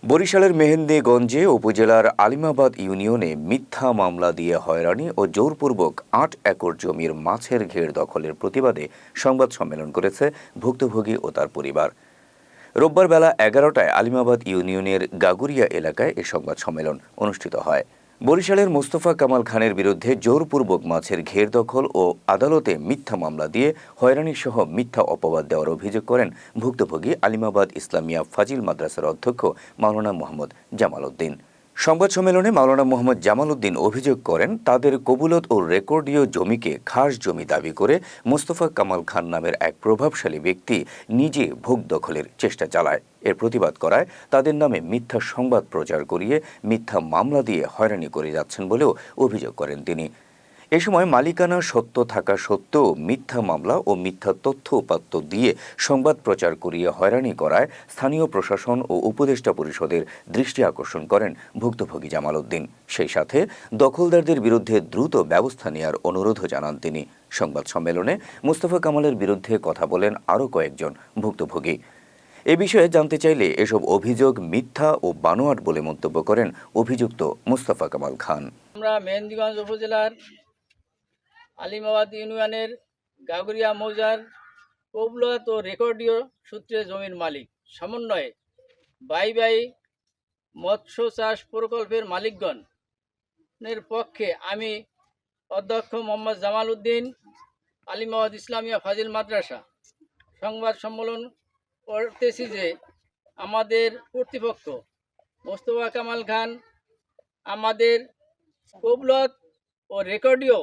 বরিশালের মেহেন্দিগঞ্জে উপজেলার আলিমাবাদ ইউনিয়নে মিথ্যা মামলা দিয়ে হয়রানি ও জোরপূর্বক ৮ একর জমির মাছের ঘের দখলের প্রতিবাদে সংবাদ সম্মেলন করেছে ভুক্তভোগী ও তার পরিবার। রোববার বেলা ১১টায় আলিমাবাদ ইউনিয়নের গাগুরিয়া এলাকায় এ সংবাদ সম্মেলন অনুষ্ঠিত হয়। বরিশালের মোস্তফা কামাল খানের বিরুদ্ধে জোরপূর্বক মাছের ঘের দখল ও আদালতে মিথ্যা মামলা দিয়ে হয়রানিসহ মিথ্যা অপবাদ দেওয়ার অভিযোগ করেন ভুক্তভোগী আলিমাবাদ ইসলামিয়া ফাজিল মাদ্রাসার অধ্যক্ষ মাওলানা মোহাম্মদ জামাল উদ্দিন। সংবাদ সম্মেলনে মাওলানা মোহাম্মদ জামাল উদ্দিন অভিযোগ করেন, তাদের কবুলত ও রেকর্ডীয় জমিকে খাস জমি দাবি করে মোস্তফা কামাল খান নামের এক প্রভাবশালী ব্যক্তি নিজে ভোগ দখলের চেষ্টা চালায়। এর প্রতিবাদ করায় তাদের নামে মিথ্যা সংবাদ প্রচার করিয়ে মিথ্যা মামলা দিয়ে হয়রানি করে যাচ্ছেন বলেও অভিযোগ করেন তিনি। এ সময় মালিকানা সত্য থাকা সত্ত্বেও মিথ্যা মামলা ও মিথ্যা তথ্য উপাত্ত দিয়ে সংবাদ প্রচার করিয়ে হয়রানি করায় স্থানীয় প্রশাসন ও উপদেষ্টা পরিষদের দৃষ্টি আকর্ষণ করেন ভুক্তভোগী জামাল উদ্দিন। সেই সাথে দখলদারদের বিরুদ্ধে দ্রুত ব্যবস্থা নেওয়ার অনুরোধও জানান তিনি। সংবাদ সম্মেলনে মোস্তফা কামালের বিরুদ্ধে কথা বলেন আরও কয়েকজন ভুক্তভোগী। এ বিষয়ে জানতে চাইলে এসব অভিযোগ মিথ্যা ও বানোয়াট বলে মন্তব্য করেন অভিযুক্ত মোস্তফা কামাল খান। আমরা মেহেন্দিগঞ্জ উপজেলার আলিমাবাদ ইউনিয়নের গাগুরিয়া মৌজার কবুলত ও রেকর্ডীয় সূত্রে জমির মালিক সমন্বয়ে বাই বাই মৎস্য চাষ প্রকল্পের মালিকগণের পক্ষে আমি অধ্যক্ষ মোহাম্মদ জামাল উদ্দিন আলিমাবাদ ইসলামিয়া ফাজিল মাদ্রাসা সংবাদ সম্মেলন করতেছি যে আমাদের কর্তৃপক্ষ মোস্তফা কামাল খান আমাদের কবুলত ও রেকর্ডীয়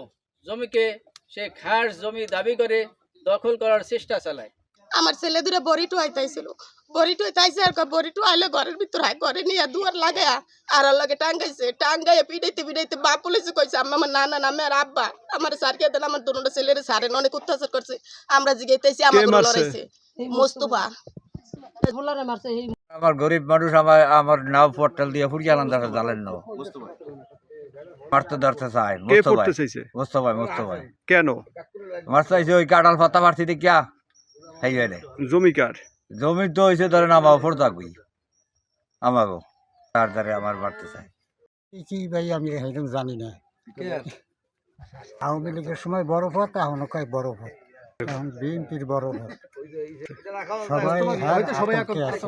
জমিকে সে খাস জমি দাবি করে দখল করার চেষ্টা চালায়। আমার ছেলে দুটো বড়িটু আইতাইছিল, বড়িটু আইতাইছে আর বড়িটু আইলে ঘরের ভিতর হাই করে নিয়ে দুয়ার লাগায়া আর লগে টাঙ্গাইছে, টাঙ্গাইয়া পিড়াইতে পিড়াইতে বাপ পুলিশে কইছে আমার নানা নামে আর আব্বা আমার সারকে দেন, আমার দুটো ছেলের সারেন অনেক অত্যাচার করছে। আমরা জিগাইতেছি আমার লড়াইছে মোস্তফা। আমার গরিব মানুষ, আমার নাও পোর্টাল দিয়ে ফুরিয়ালাম দাঁড়া জানেন না মারতে ধরতে চাই। মোস্তফা কেন মারতে চাইছে? ওই কাঁঠাল পাতা মারছি দেখিয়া সেই জমি কার? জমি তো হয়েছে ধরেন আমার উপর থাকবি আমাকে তার দ্বারে আমার মারতে চাই। কি ভাই আমি একদম জানি না। আওয়ামী লীগের সময় বড় পথ, এখনো কয় বড় পথ, এখন বিএনপির বড় পথ। সবাই আছে।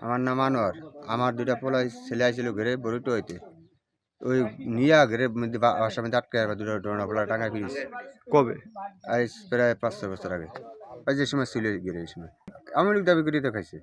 আমার নাম আনোয়ার। আমার দুটা পোলা ছেলে আইছিল ঘরে বড়িটো হইতে, ওই নিয়া ঘরের মধ্যে বাসার মধ্যে আটকে দুটো ডোনা পোলা টাঙ্গায় ফিরিস। কবে? আজ প্রায় ৫-৬ বছর আগে। ওই যে সময় ছিল ঘরে, এই সময় আওয়ামী লীগ দাবি করে দেখাইছে।